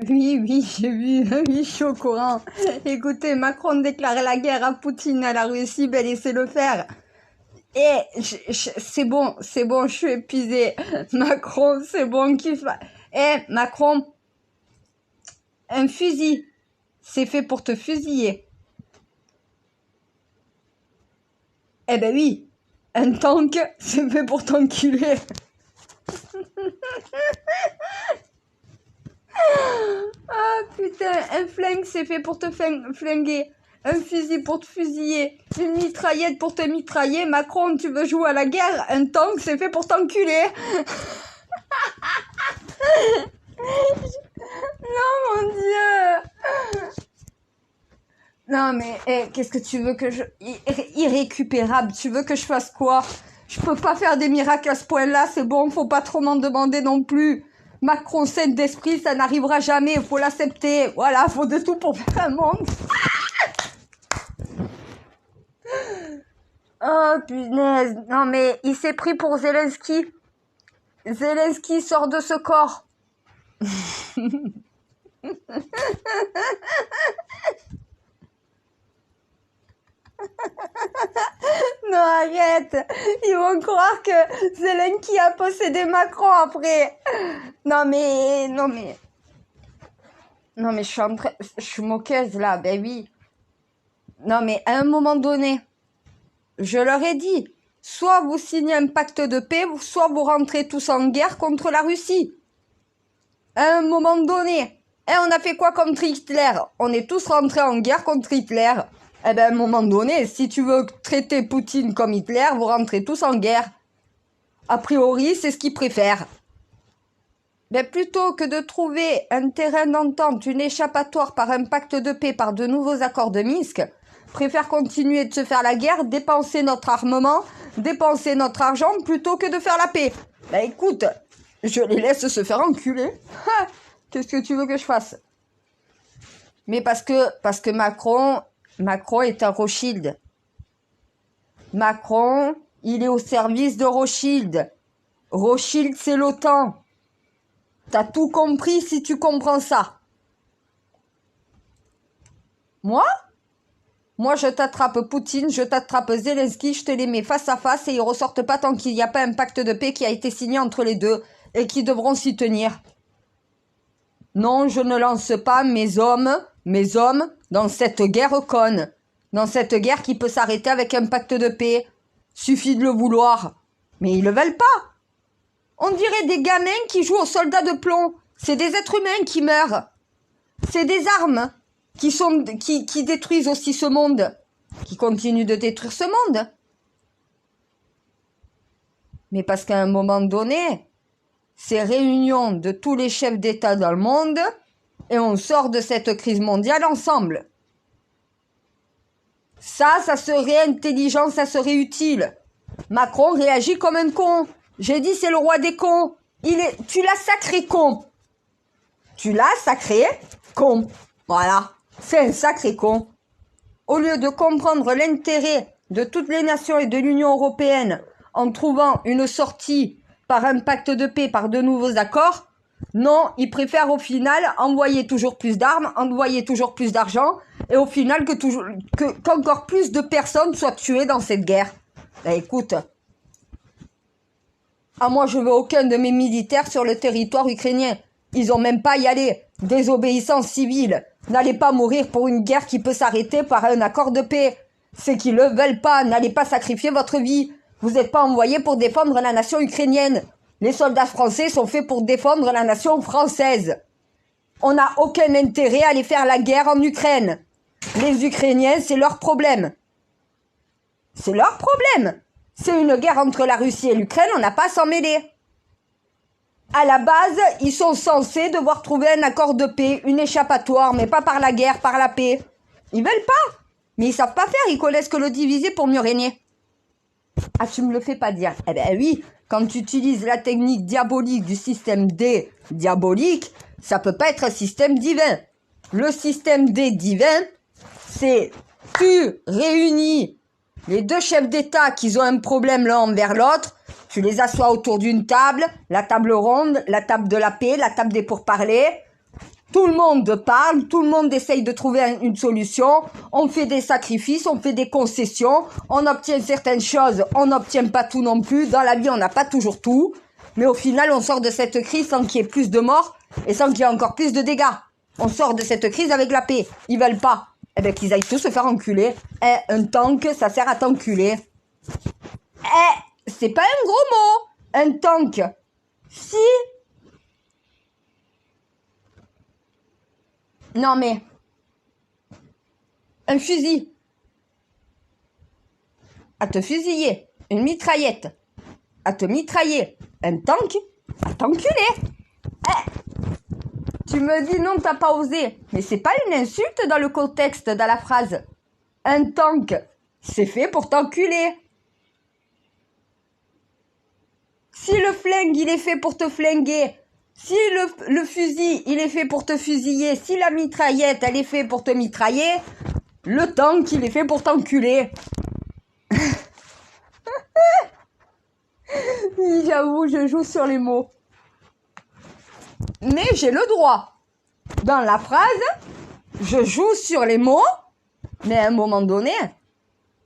Oui, oui, j'ai vu, oui, je suis au courant. Écoutez, Macron déclare la guerre à Poutine, à la Russie, ben laissez-le faire. Et c'est bon, je suis épuisée. Macron, c'est bon qu'il fasse. Macron, un fusil, c'est fait pour te fusiller. Eh ben oui, un tank, c'est fait pour t'enculer. Ah putain, un flingue, c'est fait pour te flinguer. Un fusil pour te fusiller. Une mitraillette pour te mitrailler. Macron, tu veux jouer à la guerre? Un tank, c'est fait pour t'enculer. Oh mon Dieu! Non mais, qu'est-ce que tu veux que je... Irrécupérable, tu veux que je fasse quoi? Je peux pas faire des miracles à ce point-là, c'est bon, faut pas trop m'en demander non plus. Macron saine d'esprit, ça n'arrivera jamais, faut l'accepter. Voilà, faut de tout pour faire un monde. Oh punaise, non mais il s'est pris pour Zelensky. Zelensky sort de ce corps. Non, arrête. Ils vont croire que Zelensky a possédé Macron après. Non mais, je suis moqueuse là, ben oui. Non mais à un moment donné, je leur ai dit, soit vous signez un pacte de paix, soit vous rentrez tous en guerre contre la Russie. À un moment donné, on a fait quoi contre Hitler? On est tous rentrés en guerre contre Hitler. Eh ben, à un moment donné, si tu veux traiter Poutine comme Hitler, vous rentrez tous en guerre. A priori, c'est ce qu'ils préfèrent. Mais plutôt que de trouver un terrain d'entente, une échappatoire par un pacte de paix, par de nouveaux accords de Minsk, préfèrent continuer de se faire la guerre, dépenser notre armement, dépenser notre argent, plutôt que de faire la paix. Ben écoute, je les laisse se faire enculer. Qu'est-ce que tu veux que je fasse? Mais parce que Macron est un Rothschild. Macron, il est au service de Rothschild. Rothschild, c'est l'OTAN. T'as tout compris si tu comprends ça. Moi, je t'attrape Poutine, je t'attrape Zelensky, je te les mets face à face et ils ressortent pas tant qu'il n'y a pas un pacte de paix qui a été signé entre les deux et qui devront s'y tenir. Non, je ne lance pas mes hommes dans cette guerre conne. Dans cette guerre qui peut s'arrêter avec un pacte de paix. Suffit de le vouloir. Mais ils le veulent pas. On dirait des gamins qui jouent aux soldats de plomb. C'est des êtres humains qui meurent. C'est des armes qui détruisent aussi ce monde. Qui continuent de détruire ce monde. Mais parce qu'à un moment donné, ces réunions de tous les chefs d'État dans le monde et on sort de cette crise mondiale ensemble. Ça serait intelligent, ça serait utile. Macron réagit comme un con. J'ai dit c'est le roi des cons. Tu l'as sacré con. Tu l'as sacré con. Voilà, c'est un sacré con. Au lieu de comprendre l'intérêt de toutes les nations et de l'Union européenne en trouvant une sortie par un pacte de paix, par de nouveaux accords, non, ils préfèrent au final envoyer toujours plus d'armes, envoyer toujours plus d'argent, et au final qu'encore plus de personnes soient tuées dans cette guerre. Ben écoute, moi je veux aucun de mes militaires sur le territoire ukrainien. Ils ont même pas à y aller. Désobéissance civile. N'allez pas mourir pour une guerre qui peut s'arrêter par un accord de paix. C'est qu'ils le veulent pas. N'allez pas sacrifier votre vie. Vous n'êtes pas envoyés pour défendre la nation ukrainienne. Les soldats français sont faits pour défendre la nation française. On n'a aucun intérêt à aller faire la guerre en Ukraine. Les Ukrainiens, c'est leur problème. C'est leur problème. C'est une guerre entre la Russie et l'Ukraine, on n'a pas à s'en mêler. À la base, ils sont censés devoir trouver un accord de paix, une échappatoire, mais pas par la guerre, par la paix. Ils veulent pas. Mais ils savent pas faire, ils connaissent que le diviser pour mieux régner. Ah, tu me le fais pas dire. Eh ben oui, quand tu utilises la technique diabolique du système D diabolique, ça peut pas être un système divin. Le système D divin, c'est tu réunis les deux chefs d'État qui ont un problème l'un envers l'autre, tu les assois autour d'une table, la table ronde, la table de la paix, la table des pourparlers. Tout le monde parle, tout le monde essaye de trouver une solution, on fait des sacrifices, on fait des concessions, on obtient certaines choses, on n'obtient pas tout non plus, dans la vie on n'a pas toujours tout, mais au final on sort de cette crise sans qu'il y ait plus de morts et sans qu'il y ait encore plus de dégâts. On sort de cette crise avec la paix, ils veulent pas, eh ben qu'ils aillent tous se faire enculer, un tank ça sert à t'enculer. C'est pas un gros mot, un tank, si... Non mais, un fusil, à te fusiller, une mitraillette, à te mitrailler, un tank, à t'enculer. Tu me dis non, t'as pas osé, mais c'est pas une insulte dans le contexte, dans la phrase. Un tank, c'est fait pour t'enculer. Si le flingue, il est fait pour te flinguer, si le fusil, il est fait pour te fusiller, si la mitraillette, elle est fait pour te mitrailler, le tank, il est fait pour t'enculer. J'avoue, je joue sur les mots. Mais j'ai le droit. Dans la phrase, je joue sur les mots, mais à un moment donné,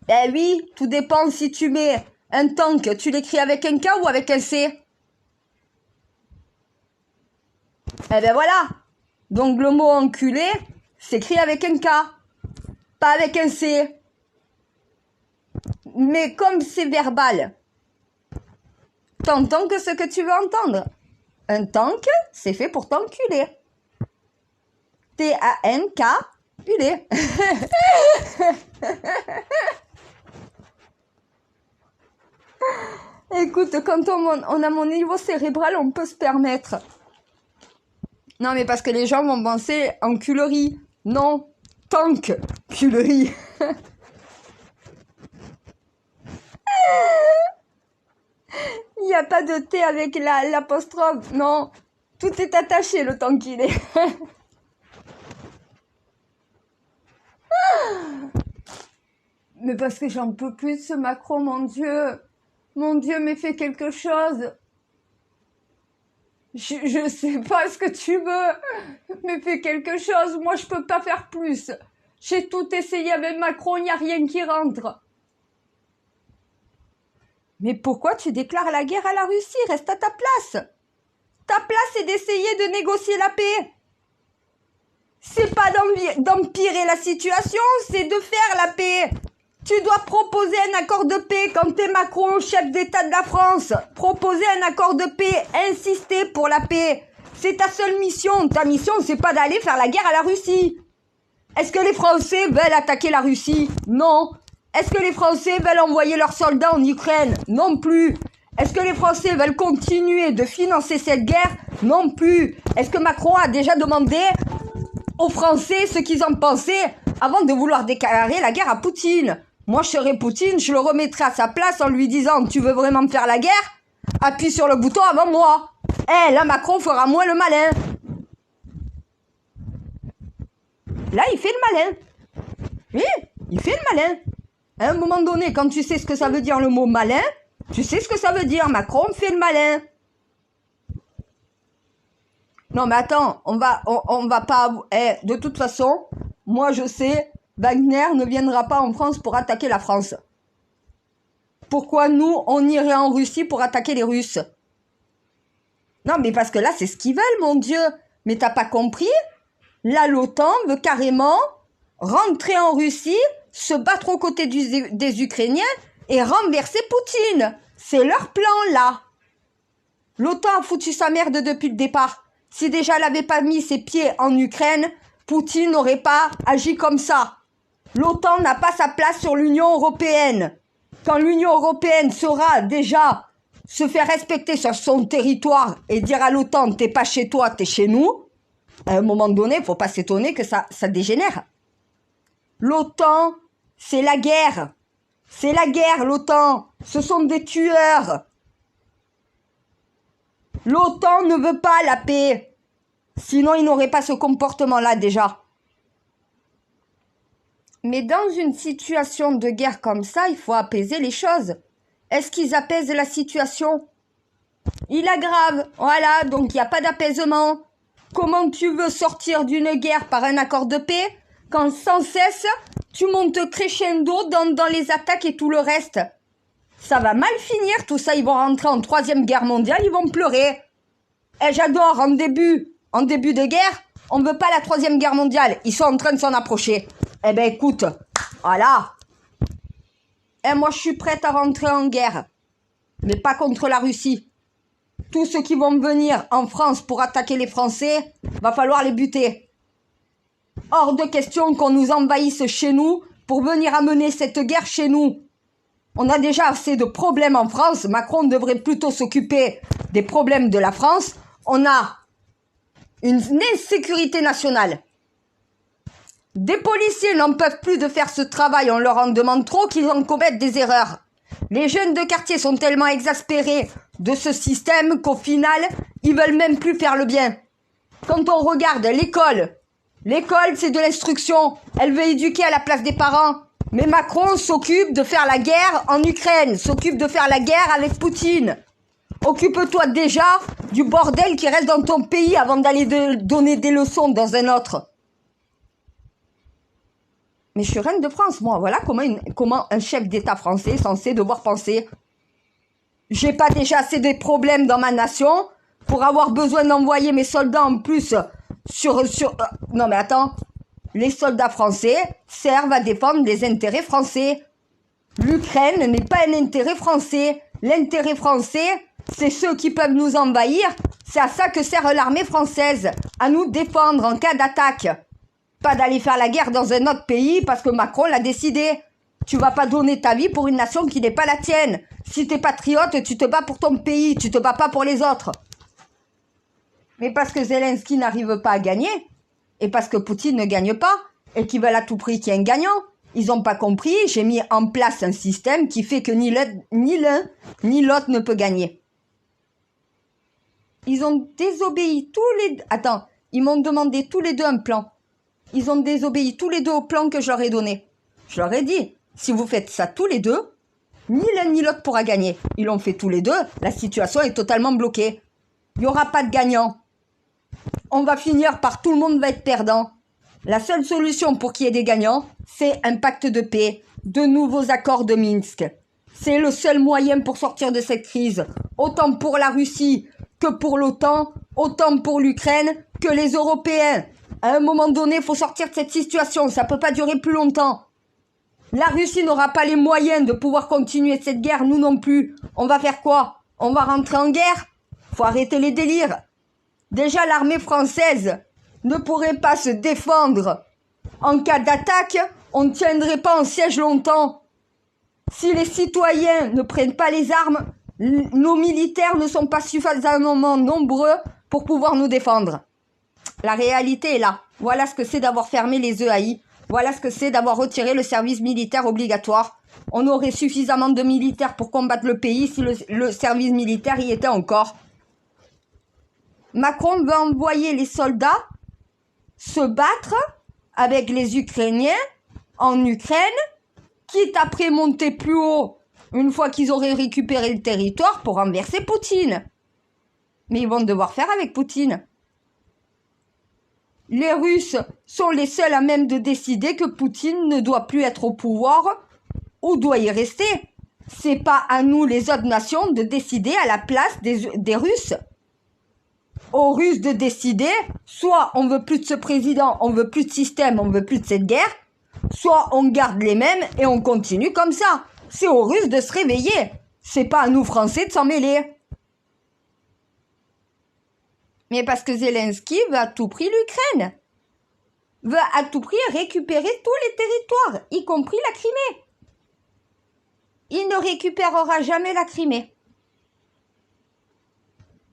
eh oui, tout dépend si tu mets un tank, tu l'écris avec un K ou avec un C. Eh ben voilà. Donc le mot enculé s'écrit avec un K, pas avec un C. Mais comme c'est verbal, t'entends que ce que tu veux entendre. Un tank, c'est fait pour t'enculer. T-A-N-K, ulé. Écoute, quand on a mon niveau cérébral, on peut se permettre. Non, mais parce que les gens vont penser enculerie. Non, tank, culerie. Il n'y a pas de T avec l'apostrophe. Non, tout est attaché le temps qu'il est. Mais parce que j'en peux plus de ce Macron, mon Dieu. Mon Dieu, mais fais quelque chose. Je sais pas ce que tu veux, mais fais quelque chose. Moi, je peux pas faire plus. J'ai tout essayé avec Macron, il n'y a rien qui rentre. Mais pourquoi tu déclares la guerre à la Russie? Reste à ta place. Ta place est d'essayer de négocier la paix. C'est pas d'empirer la situation, c'est de faire la paix. Tu dois proposer un accord de paix quand t'es Macron, chef d'État de la France. Proposer un accord de paix, insister pour la paix. C'est ta seule mission. Ta mission, c'est pas d'aller faire la guerre à la Russie. Est-ce que les Français veulent attaquer la Russie? Non. Est-ce que les Français veulent envoyer leurs soldats en Ukraine? Non plus. Est-ce que les Français veulent continuer de financer cette guerre? Non plus. Est-ce que Macron a déjà demandé aux Français ce qu'ils en pensaient avant de vouloir déclarer la guerre à Poutine? Moi, je serais Poutine, je le remettrais à sa place en lui disant « Tu veux vraiment me faire la guerre? Appuie sur le bouton avant moi. » Là, Macron fera moins le malin. Là, il fait le malin. Oui, il fait le malin. À un moment donné, quand tu sais ce que ça veut dire le mot malin, tu sais ce que ça veut dire. Macron fait le malin. Non, mais attends, on va pas... de toute façon, moi je sais, Wagner ne viendra pas en France pour attaquer la France. Pourquoi nous, on irait en Russie pour attaquer les Russes? Non, mais parce que là, c'est ce qu'ils veulent, mon Dieu. Mais t'as pas compris? Là, l'OTAN veut carrément rentrer en Russie, se battre aux côtés des Ukrainiens et renverser Poutine. C'est leur plan, là. L'OTAN a foutu sa merde depuis le départ. Si déjà elle n'avait pas mis ses pieds en Ukraine, Poutine n'aurait pas agi comme ça. L'OTAN n'a pas sa place sur l'Union européenne. Quand l'Union européenne saura déjà se faire respecter sur son territoire et dire à l'OTAN « t'es pas chez toi, t'es chez nous », à un moment donné, il ne faut pas s'étonner que ça dégénère. L'OTAN, c'est la guerre. C'est la guerre, l'OTAN. Ce sont des tueurs. L'OTAN ne veut pas la paix. Sinon, il n'aurait pas ce comportement-là déjà. Mais dans une situation de guerre comme ça, il faut apaiser les choses. Est-ce qu'ils apaisent la situation? Il aggrave. Voilà, donc il n'y a pas d'apaisement. Comment tu veux sortir d'une guerre par un accord de paix quand sans cesse tu montes crescendo dans les attaques et tout le reste? Ça va mal finir tout ça, ils vont rentrer en 3e guerre mondiale, ils vont pleurer. Eh, j'adore, en début de guerre, on veut pas la 3e guerre mondiale, ils sont en train de s'en approcher. Eh ben écoute, voilà. Eh, moi je suis prête à rentrer en guerre, mais pas contre la Russie. Tous ceux qui vont venir en France pour attaquer les Français, va falloir les buter. Hors de question qu'on nous envahisse chez nous pour venir amener cette guerre chez nous. On a déjà assez de problèmes en France. Macron devrait plutôt s'occuper des problèmes de la France. On a une insécurité nationale. Des policiers n'en peuvent plus de faire ce travail. On leur en demande trop qu'ils en commettent des erreurs. Les jeunes de quartier sont tellement exaspérés de ce système qu'au final, ils veulent même plus faire le bien. Quand on regarde l'école, c'est de l'instruction. Elle veut éduquer à la place des parents. Mais Macron s'occupe de faire la guerre en Ukraine, s'occupe de faire la guerre avec Poutine. Occupe-toi déjà du bordel qui reste dans ton pays avant d'aller donner des leçons dans un autre. Mais je suis reine de France, moi. Voilà comment un chef d'État français est censé devoir penser. J'ai pas déjà assez de problèmes dans ma nation pour avoir besoin d'envoyer mes soldats en plus sur... Non mais attends, les soldats français servent à défendre les intérêts français. L'Ukraine n'est pas un intérêt français. L'intérêt français, c'est ceux qui peuvent nous envahir. C'est à ça que sert l'armée française, à nous défendre en cas d'attaque. Pas d'aller faire la guerre dans un autre pays parce que Macron l'a décidé. Tu vas pas donner ta vie pour une nation qui n'est pas la tienne. Si t'es patriote, tu te bats pour ton pays, tu te bats pas pour les autres. Mais parce que Zelensky n'arrive pas à gagner, et parce que Poutine ne gagne pas, et qu'ils veulent à tout prix qu'il y ait un gagnant, ils n'ont pas compris, j'ai mis en place un système qui fait que ni l'un ni l'autre ne peut gagner. Ils ont désobéi tous les deux. Attends, ils m'ont demandé tous les deux un plan. Ils ont désobéi tous les deux au plan que je leur ai donné. Je leur ai dit, si vous faites ça tous les deux, ni l'un ni l'autre pourra gagner. Ils l'ont fait tous les deux, la situation est totalement bloquée. Il n'y aura pas de gagnant. On va finir par tout le monde va être perdant. La seule solution pour qu'il y ait des gagnants, c'est un pacte de paix, de nouveaux accords de Minsk. C'est le seul moyen pour sortir de cette crise, autant pour la Russie que pour l'OTAN, autant pour l'Ukraine que les Européens. À un moment donné, il faut sortir de cette situation, ça peut pas durer plus longtemps. La Russie n'aura pas les moyens de pouvoir continuer cette guerre, nous non plus. On va faire quoi? On va rentrer en guerre? Faut arrêter les délires. Déjà, l'armée française ne pourrait pas se défendre. En cas d'attaque, on ne tiendrait pas en siège longtemps. Si les citoyens ne prennent pas les armes, nos militaires ne sont pas suffisamment nombreux pour pouvoir nous défendre. La réalité est là. Voilà ce que c'est d'avoir fermé les EAI. Voilà ce que c'est d'avoir retiré le service militaire obligatoire. On aurait suffisamment de militaires pour combattre le pays si le service militaire y était encore. Macron veut envoyer les soldats se battre avec les Ukrainiens en Ukraine, quitte après monter plus haut une fois qu'ils auraient récupéré le territoire pour renverser Poutine. Mais ils vont devoir faire avec Poutine. Les Russes sont les seuls à même de décider que Poutine ne doit plus être au pouvoir ou doit y rester. C'est pas à nous, les autres nations, de décider à la place des Russes. Aux Russes de décider, soit on veut plus de ce président, on veut plus de système, on veut plus de cette guerre, soit on garde les mêmes et on continue comme ça. C'est aux Russes de se réveiller. C'est pas à nous Français de s'en mêler. Mais parce que Zelensky veut à tout prix l'Ukraine. Veut à tout prix récupérer tous les territoires, y compris la Crimée. Il ne récupérera jamais la Crimée.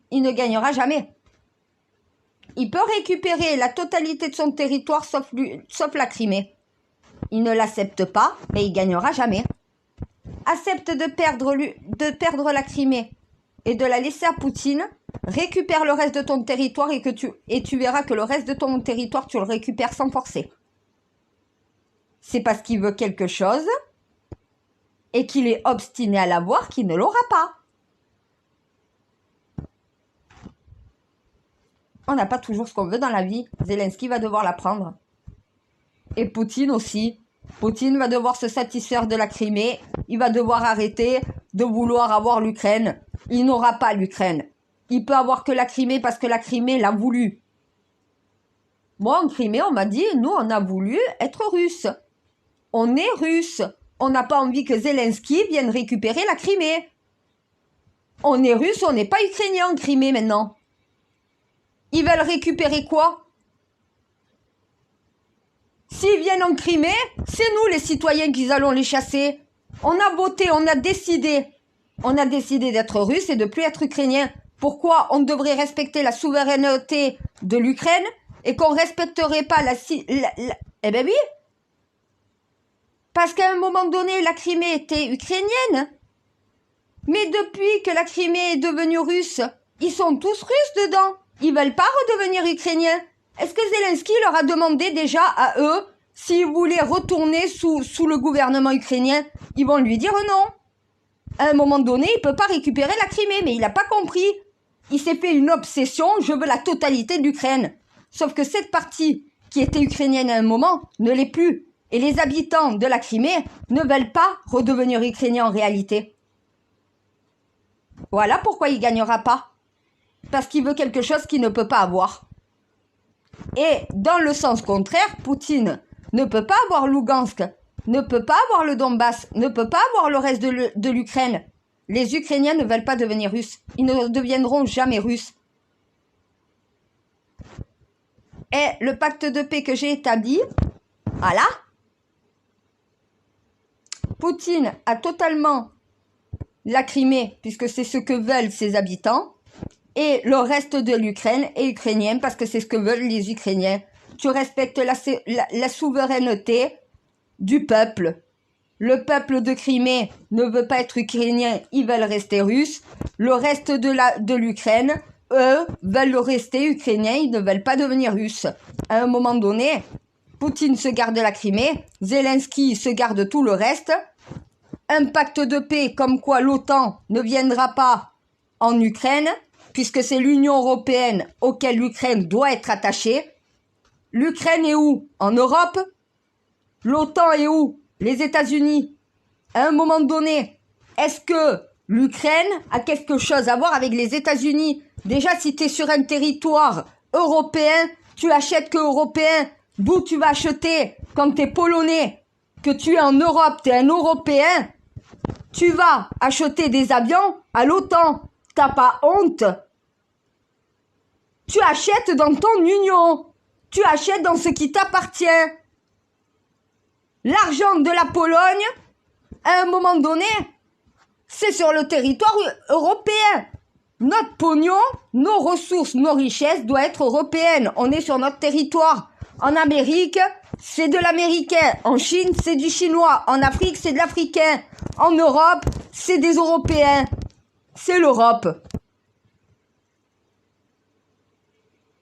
Il ne gagnera jamais. Il peut récupérer la totalité de son territoire sauf la Crimée. Il ne l'accepte pas, mais il gagnera jamais. Accepte de perdre la Crimée et de la laisser à Poutine, récupère le reste de ton territoire et tu verras que le reste de ton territoire, tu le récupères sans forcer. C'est parce qu'il veut quelque chose et qu'il est obstiné à l'avoir qu'il ne l'aura pas. On n'a pas toujours ce qu'on veut dans la vie. Zelensky va devoir l'apprendre. Et Poutine aussi. Poutine va devoir se satisfaire de la Crimée. Il va devoir arrêter de vouloir avoir l'Ukraine. Il n'aura pas l'Ukraine. Il peut avoir que la Crimée parce que la Crimée l'a voulu. Moi, en Crimée, on m'a dit, nous, on a voulu être russe. On est russe. On n'a pas envie que Zelensky vienne récupérer la Crimée. On est russe, on n'est pas ukrainien en Crimée maintenant. Ils veulent récupérer quoi? S'ils viennent en Crimée, c'est nous les citoyens qui allons les chasser. On a voté, on a décidé. On a décidé d'être russe et de plus être ukrainien. Pourquoi on devrait respecter la souveraineté de l'Ukraine et qu'on respecterait pas Eh ben oui. Parce qu'à un moment donné, la Crimée était ukrainienne. Mais depuis que la Crimée est devenue russe, ils sont tous russes dedans. Ils veulent pas redevenir ukrainiens. Est-ce que Zelensky leur a demandé déjà à eux s'ils voulaient retourner sous le gouvernement ukrainien? Ils vont lui dire non. À un moment donné, il peut pas récupérer la Crimée, mais il a pas compris. Il s'est fait une obsession, je veux la totalité de l'Ukraine. Sauf que cette partie qui était ukrainienne à un moment ne l'est plus. Et les habitants de la Crimée ne veulent pas redevenir ukrainiens en réalité. Voilà pourquoi il gagnera pas. Parce qu'il veut quelque chose qu'il ne peut pas avoir. Et dans le sens contraire, Poutine ne peut pas avoir Lugansk, ne peut pas avoir le Donbass, ne peut pas avoir le reste de l'Ukraine. Les Ukrainiens ne veulent pas devenir russes. Ils ne deviendront jamais russes. Et le pacte de paix que j'ai établi, voilà. Poutine a totalement la Crimée, puisque c'est ce que veulent ses habitants. Et le reste de l'Ukraine est ukrainien parce que c'est ce que veulent les Ukrainiens. Tu respectes la souveraineté du peuple. Le peuple de Crimée ne veut pas être ukrainien, ils veulent rester russes. Le reste de l'Ukraine, eux, veulent rester ukrainiens, ils ne veulent pas devenir russes. À un moment donné, Poutine se garde la Crimée, Zelensky se garde tout le reste. Un pacte de paix comme quoi l'OTAN ne viendra pas en Ukraine, puisque c'est l'Union européenne auquel l'Ukraine doit être attachée. L'Ukraine est où? En Europe? L'OTAN est où? Les États-Unis. À un moment donné, est-ce que l'Ukraine a quelque chose à voir avec les États-Unis? Déjà, si tu es sur un territoire européen, tu achètes que européen. D'où tu vas acheter quand tu es polonais? Que tu es en Europe, tu es un Européen. Tu vas acheter des avions à l'OTAN. T'as pas honte? Tu achètes dans ton union. Tu achètes dans ce qui t'appartient. L'argent de la Pologne, à un moment donné, c'est sur le territoire européen. Notre pognon, nos ressources, nos richesses doivent être européennes. On est sur notre territoire. En Amérique, c'est de l'américain. En Chine, c'est du chinois. En Afrique, c'est de l'africain. En Europe, c'est des Européens. C'est l'Europe.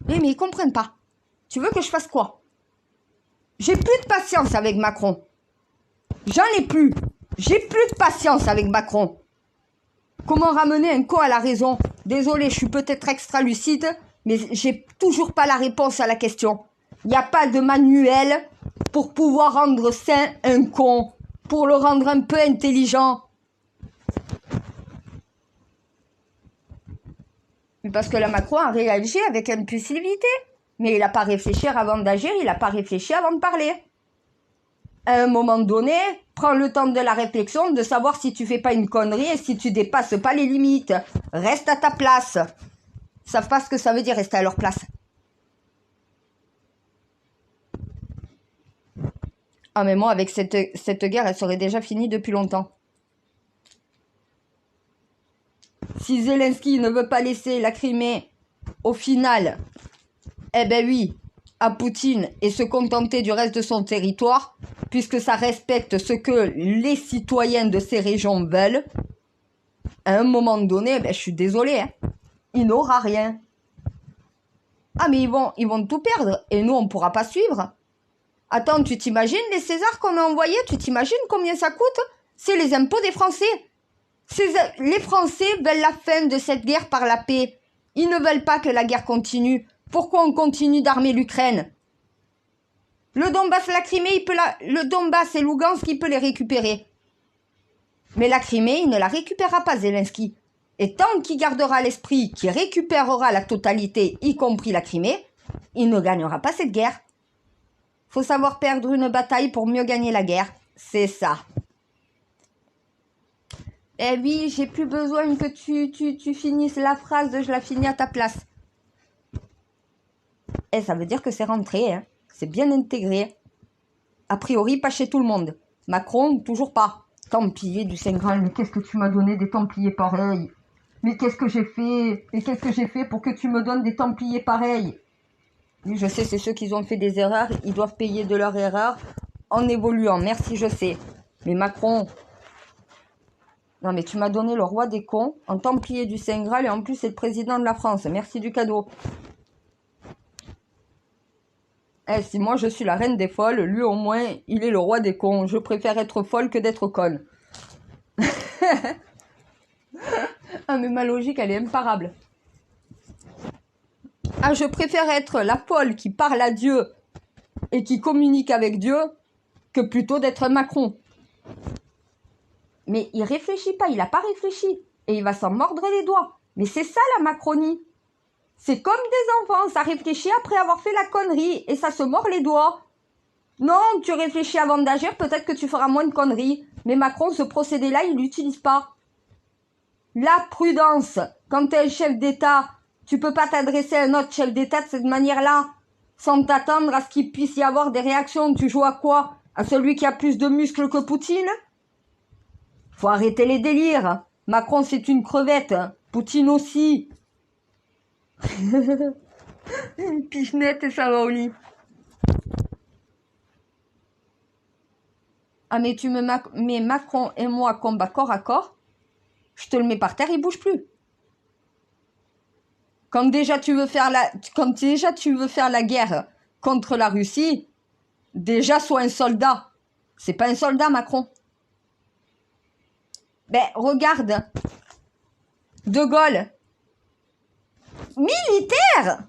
Mais ils comprennent pas. Tu veux que je fasse quoi? J'ai plus de patience avec Macron. J'en ai plus. J'ai plus de patience avec Macron. Comment ramener un con à la raison? Désolé, je suis peut-être extra lucide, mais j'ai toujours pas la réponse à la question. Il n'y a pas de manuel pour pouvoir rendre sain un con, pour le rendre un peu intelligent. Parce que la Macron a réagi avec impulsivité. Mais il n'a pas réfléchi avant d'agir, il n'a pas réfléchi avant de parler. À un moment donné, prends le temps de la réflexion, de savoir si tu fais pas une connerie et si tu dépasses pas les limites. Reste à ta place. Ils savent pas ce que ça veut dire rester à leur place. Ah mais moi, avec cette guerre, elle serait déjà finie depuis longtemps. Si Zelensky ne veut pas laisser la Crimée, au final, eh ben oui, à Poutine et se contenter du reste de son territoire, puisque ça respecte ce que les citoyens de ces régions veulent, à un moment donné, ben je suis désolée, hein, il n'aura rien. Ah mais ils vont tout perdre et nous on pourra pas suivre. Attends, tu t'imagines les Césars qu'on a envoyés? Tu t'imagines combien ça coûte? C'est les impôts des Français. Les Français veulent la fin de cette guerre par la paix. Ils ne veulent pas que la guerre continue. Pourquoi on continue d'armer l'Ukraine? Le Donbass, la Crimée, le Donbass et Lugansk, il peut les récupérer. Mais la Crimée, il ne la récupérera pas, Zelensky. Et tant qu'il gardera l'esprit qu'il récupérera la totalité, y compris la Crimée, il ne gagnera pas cette guerre. Faut savoir perdre une bataille pour mieux gagner la guerre. C'est ça. Eh oui, j'ai plus besoin que tu finisses la phrase, je la finis à ta place. Eh, ça veut dire que c'est rentré, hein. C'est bien intégré. A priori, pas chez tout le monde. Macron, toujours pas. Templier du Saint Graal, mais qu'est-ce que tu m'as donné des Templiers pareils? Mais qu'est-ce que j'ai fait? Et qu'est-ce que j'ai fait pour que tu me donnes des Templiers pareils? Oui, je sais, c'est ceux qui ont fait des erreurs, ils doivent payer de leurs erreurs en évoluant. Merci, je sais. Mais Macron... Non, mais tu m'as donné le roi des cons en Templier du Saint Graal et en plus c'est le président de la France. Merci du cadeau. Eh, si moi je suis la reine des folles, lui au moins, il est le roi des cons. Je préfère être folle que d'être conne. Ah, mais ma logique, elle est imparable. Ah, je préfère être la folle qui parle à Dieu et qui communique avec Dieu que plutôt d'être Macron. Mais il réfléchit pas, il n'a pas réfléchi. Et il va s'en mordre les doigts. Mais c'est ça la Macronie. C'est comme des enfants, ça réfléchit après avoir fait la connerie et ça se mord les doigts. Non, tu réfléchis avant d'agir, peut-être que tu feras moins de conneries. Mais Macron, ce procédé-là, il l'utilise pas. La prudence. Quand tu es un chef d'État, tu peux pas t'adresser à un autre chef d'État de cette manière-là, sans t'attendre à ce qu'il puisse y avoir des réactions. Tu joues à quoi? À celui qui a plus de muscles que Poutine? Faut arrêter les délires. Macron, c'est une crevette. Poutine aussi. Pichenette et ça va au lit. Ah, mais tu me mets Macron et moi combat corps à corps, je te le mets par terre, il bouge plus. Quand déjà tu veux faire la guerre contre la Russie, déjà sois un soldat. C'est pas un soldat, Macron. Ben, regarde. De Gaulle. Militaire!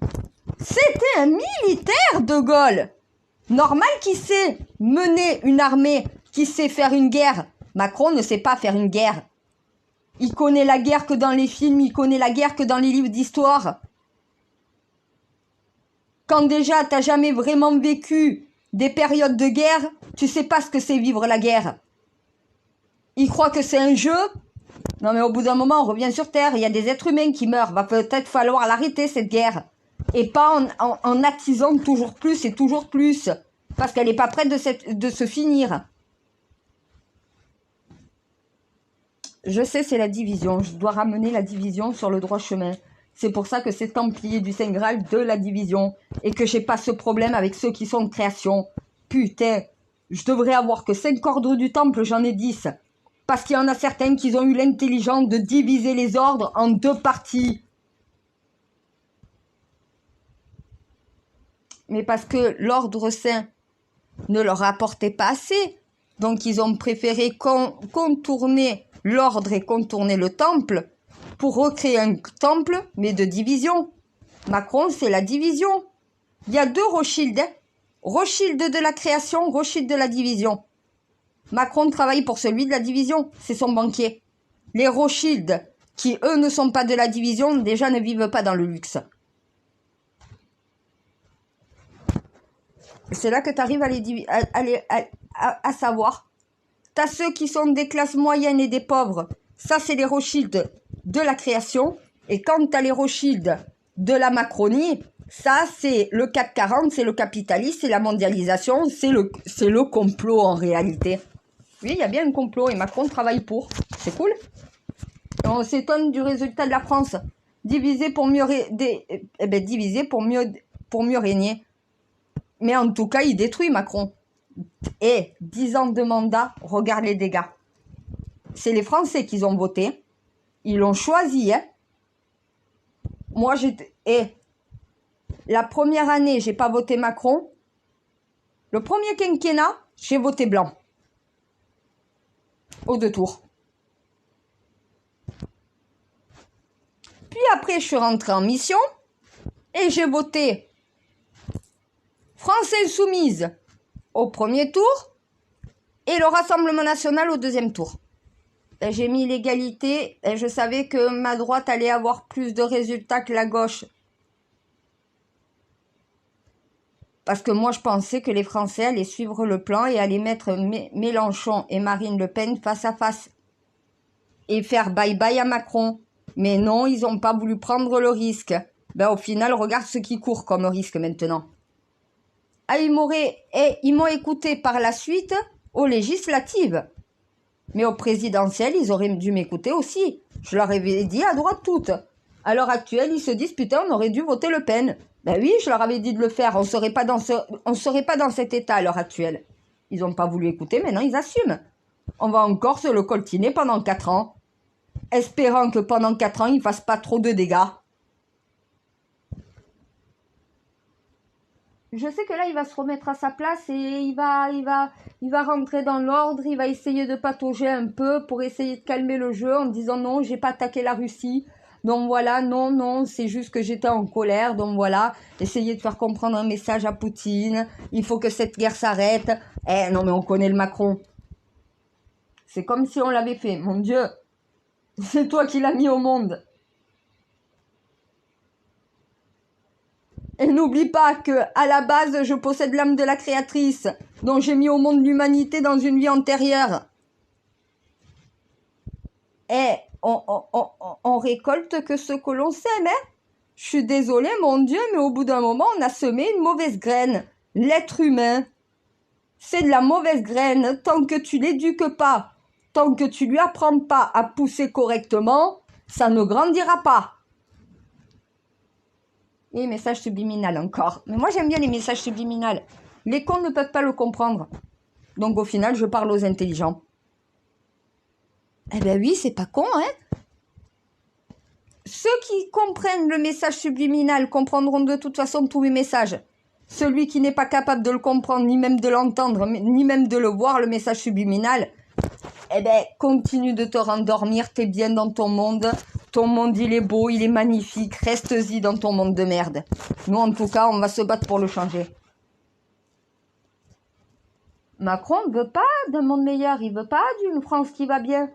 C'était un militaire, De Gaulle. Normal qu'il sait mener une armée, qu'il sait faire une guerre. Macron ne sait pas faire une guerre. Il connaît la guerre que dans les films, il connaît la guerre que dans les livres d'histoire. Quand déjà t'as jamais vraiment vécu des périodes de guerre, tu sais pas ce que c'est vivre la guerre. Il croit que c'est un jeu. Non mais au bout d'un moment, on revient sur Terre, il y a des êtres humains qui meurent. Va peut-être falloir l'arrêter cette guerre. Et pas en attisant toujours plus et toujours plus. Parce qu'elle n'est pas prête de se finir. Je sais, c'est la division. Je dois ramener la division sur le droit chemin. C'est pour ça que c'est Templier du Saint Graal de la division. Et que j'ai pas ce problème avec ceux qui sont de création. Putain, je devrais avoir que 5 ordres du temple, j'en ai 10. Parce qu'il y en a certains qui ont eu l'intelligence de diviser les ordres en 2 parties. Mais parce que l'ordre saint ne leur apportait pas assez. Donc ils ont préféré contourner l'ordre et contourner le temple pour recréer un temple, mais de division. Macron, c'est la division. Il y a 2 Rothschild. Rothschild de la création, Rothschild de la division. Macron travaille pour celui de la division. C'est son banquier. Les Rothschild, qui eux ne sont pas de la division, déjà ne vivent pas dans le luxe. C'est là que tu arrives à savoir. Tu as ceux qui sont des classes moyennes et des pauvres. Ça, c'est les Rothschild de la création. Et quand tu as les Rothschild de la Macronie, ça, c'est le CAC 40, c'est le capitalisme, c'est la mondialisation, c'est le complot en réalité. Oui, il y a bien un complot et Macron travaille pour. C'est cool. Et on s'étonne du résultat de la France. Diviser pour mieux régner. Mais en tout cas, il détruit Macron. Et 10 ans de mandat, regarde les dégâts. C'est les Français qui ont voté. Ils l'ont choisi. Hein. Moi, la première année, j'ai pas voté Macron. Le premier quinquennat, j'ai voté blanc. Aux 2 tours. Puis après, je suis rentrée en mission. Et j'ai voté France Insoumise au premier tour et le Rassemblement National au deuxième tour. Ben, j'ai mis l'égalité et je savais que ma droite allait avoir plus de résultats que la gauche. Parce que moi, je pensais que les Français allaient suivre le plan et allaient mettre Mélenchon et Marine Le Pen face à face. Et faire bye-bye à Macron. Mais non, ils n'ont pas voulu prendre le risque. Ben, au final, regarde ce qui court comme risque maintenant. Ah, ils m'ont écouté par la suite aux législatives. Mais au présidentiel, ils auraient dû m'écouter aussi. Je leur avais dit à droite toute. À l'heure actuelle, ils se disent, putain, on aurait dû voter Le Pen. Ben oui, je leur avais dit de le faire. On serait pas dans cet état à l'heure actuelle. Ils n'ont pas voulu écouter, maintenant ils assument. On va encore se le coltiner pendant 4 ans. Espérant que pendant 4 ans, il ne fasse pas trop de dégâts. Je sais que là, il va se remettre à sa place et il va rentrer dans l'ordre, il va essayer de patauger un peu pour essayer de calmer le jeu en disant non, j'ai pas attaqué la Russie. Donc voilà, non, c'est juste que j'étais en colère. Donc voilà, essayer de faire comprendre un message à Poutine. Il faut que cette guerre s'arrête. Eh non, mais on connaît le Macron. C'est comme si on l'avait fait. Mon Dieu, c'est toi qui l'as mis au monde. Et n'oublie pas que, à la base, je possède l'âme de la créatrice, dont j'ai mis au monde l'humanité dans une vie antérieure. Et on récolte que ce que l'on sème, hein. Je suis désolée, mon Dieu, mais au bout d'un moment, on a semé une mauvaise graine. L'être humain, c'est de la mauvaise graine. Tant que tu l'éduques pas, tant que tu lui apprends pas à pousser correctement, ça ne grandira pas. Et message subliminal encore. Mais moi, j'aime bien les messages subliminales. Les cons ne peuvent pas le comprendre. Donc, au final, je parle aux intelligents. Eh ben oui, c'est pas con, hein. Ceux qui comprennent le message subliminal comprendront de toute façon tous mes messages. Celui qui n'est pas capable de le comprendre, ni même de l'entendre, ni même de le voir, le message subliminal, eh ben, continue de te rendormir, t'es bien dans ton monde. Ton monde, il est beau, il est magnifique. Reste-y dans ton monde de merde. Nous, en tout cas, on va se battre pour le changer. Macron ne veut pas d'un monde meilleur. Il veut pas d'une France qui va bien.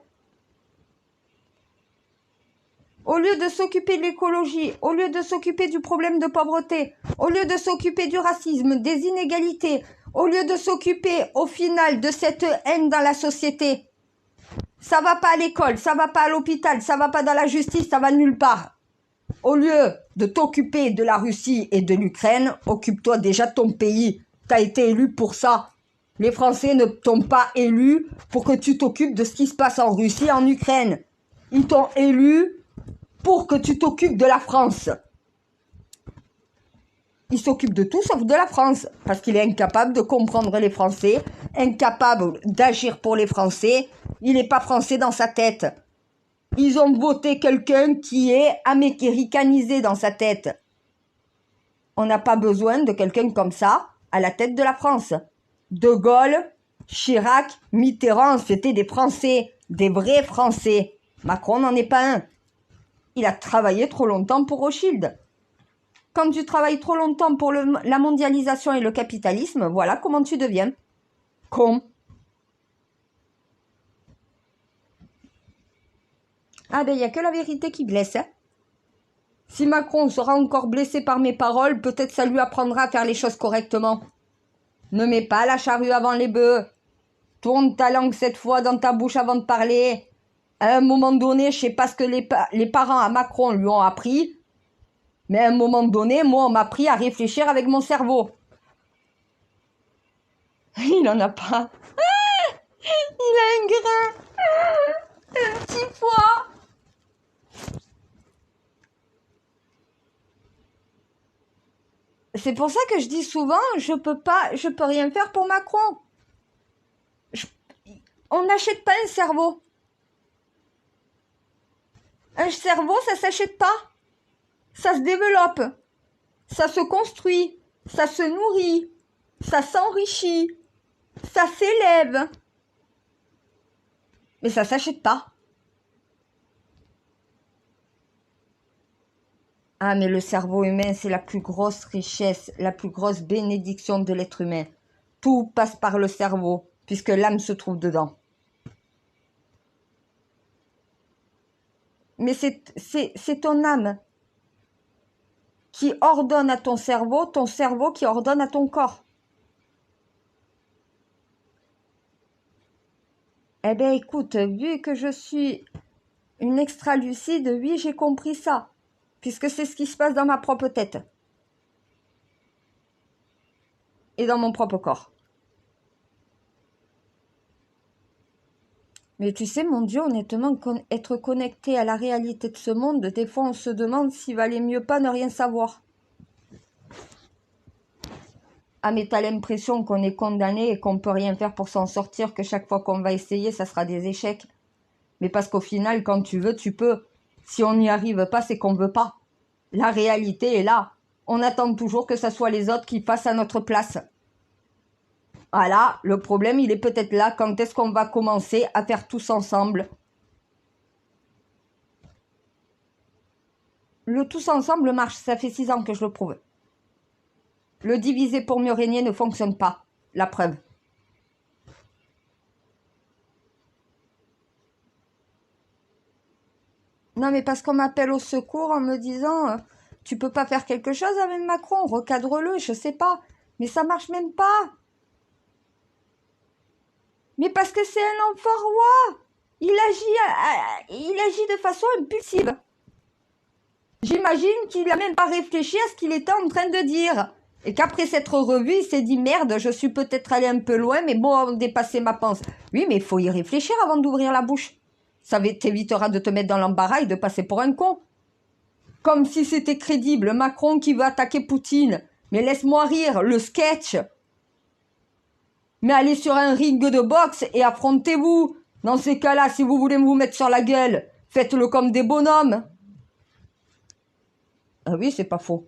Au lieu de s'occuper de l'écologie, au lieu de s'occuper du problème de pauvreté, au lieu de s'occuper du racisme, des inégalités, au lieu de s'occuper, au final, de cette haine dans la société, ça va pas à l'école, ça va pas à l'hôpital, ça va pas dans la justice, ça va nulle part. Au lieu de t'occuper de la Russie et de l'Ukraine, occupe-toi déjà de ton pays. T'as été élu pour ça. Les Français ne t'ont pas élu pour que tu t'occupes de ce qui se passe en Russie et en Ukraine. Ils t'ont élu pour que tu t'occupes de la France. Il s'occupe de tout sauf de la France, parce qu'il est incapable de comprendre les Français, incapable d'agir pour les Français. Il n'est pas français dans sa tête. Ils ont voté quelqu'un qui est américanisé dans sa tête. On n'a pas besoin de quelqu'un comme ça à la tête de la France. De Gaulle, Chirac, Mitterrand, c'était des Français, des vrais Français. Macron n'en est pas un. Il a travaillé trop longtemps pour Rothschild. Quand tu travailles trop longtemps pour la mondialisation et le capitalisme, voilà comment tu deviens. Con. Ah ben, il n'y a que la vérité qui blesse. Hein. Si Macron sera encore blessé par mes paroles, peut-être ça lui apprendra à faire les choses correctement. Ne mets pas la charrue avant les bœufs. Tourne ta langue cette fois dans ta bouche avant de parler. À un moment donné, je sais pas ce que les parents à Macron lui ont appris, mais à un moment donné, moi, on m'a appris à réfléchir avec mon cerveau. Il en a pas. Ah, il a un grain. Un petit pois. C'est pour ça que je dis souvent, je peux rien faire pour Macron. On n'achète pas un cerveau. Un cerveau, ça s'achète pas. Ça se développe. Ça se construit. Ça se nourrit. Ça s'enrichit. Ça s'élève. Mais ça s'achète pas. Ah, mais le cerveau humain, c'est la plus grosse richesse, la plus grosse bénédiction de l'être humain. Tout passe par le cerveau, puisque l'âme se trouve dedans. Mais c'est ton âme qui ordonne à ton cerveau qui ordonne à ton corps. Eh bien, écoute, vu que je suis une extra-lucide, oui, j'ai compris ça, puisque c'est ce qui se passe dans ma propre tête et dans mon propre corps. Mais tu sais, mon Dieu, honnêtement, être connecté à la réalité de ce monde, des fois on se demande s'il valait mieux pas ne rien savoir. Ah, mais t'as l'impression qu'on est condamné et qu'on peut rien faire pour s'en sortir, que chaque fois qu'on va essayer, ça sera des échecs. Mais parce qu'au final, quand tu veux, tu peux. Si on n'y arrive pas, c'est qu'on veut pas. La réalité est là. On attend toujours que ce soit les autres qui passent à notre place. Voilà, le problème, il est peut-être là. Quand est-ce qu'on va commencer à faire tous ensemble? Le tous ensemble marche, ça fait 6 ans que je le prouve. Le diviser pour mieux régner ne fonctionne pas. La preuve. Non, mais parce qu'on m'appelle au secours en me disant tu peux pas faire quelque chose avec Macron, recadre-le, je sais pas. Mais ça marche même pas. Mais parce que c'est un enfant roi. Il agit de façon impulsive. J'imagine qu'il n'a même pas réfléchi à ce qu'il était en train de dire. Et qu'après s'être revu, il s'est dit merde, je suis peut-être allé un peu loin, mais bon, dépasser ma pensée. Oui, mais il faut y réfléchir avant d'ouvrir la bouche. Ça t'évitera de te mettre dans l'embarras et de passer pour un con. Comme si c'était crédible, Macron qui veut attaquer Poutine. Mais laisse-moi rire, le sketch. Mais allez sur un ring de boxe et affrontez-vous. Dans ces cas-là, si vous voulez vous mettre sur la gueule, faites-le comme des bonhommes. Ah oui, c'est pas faux.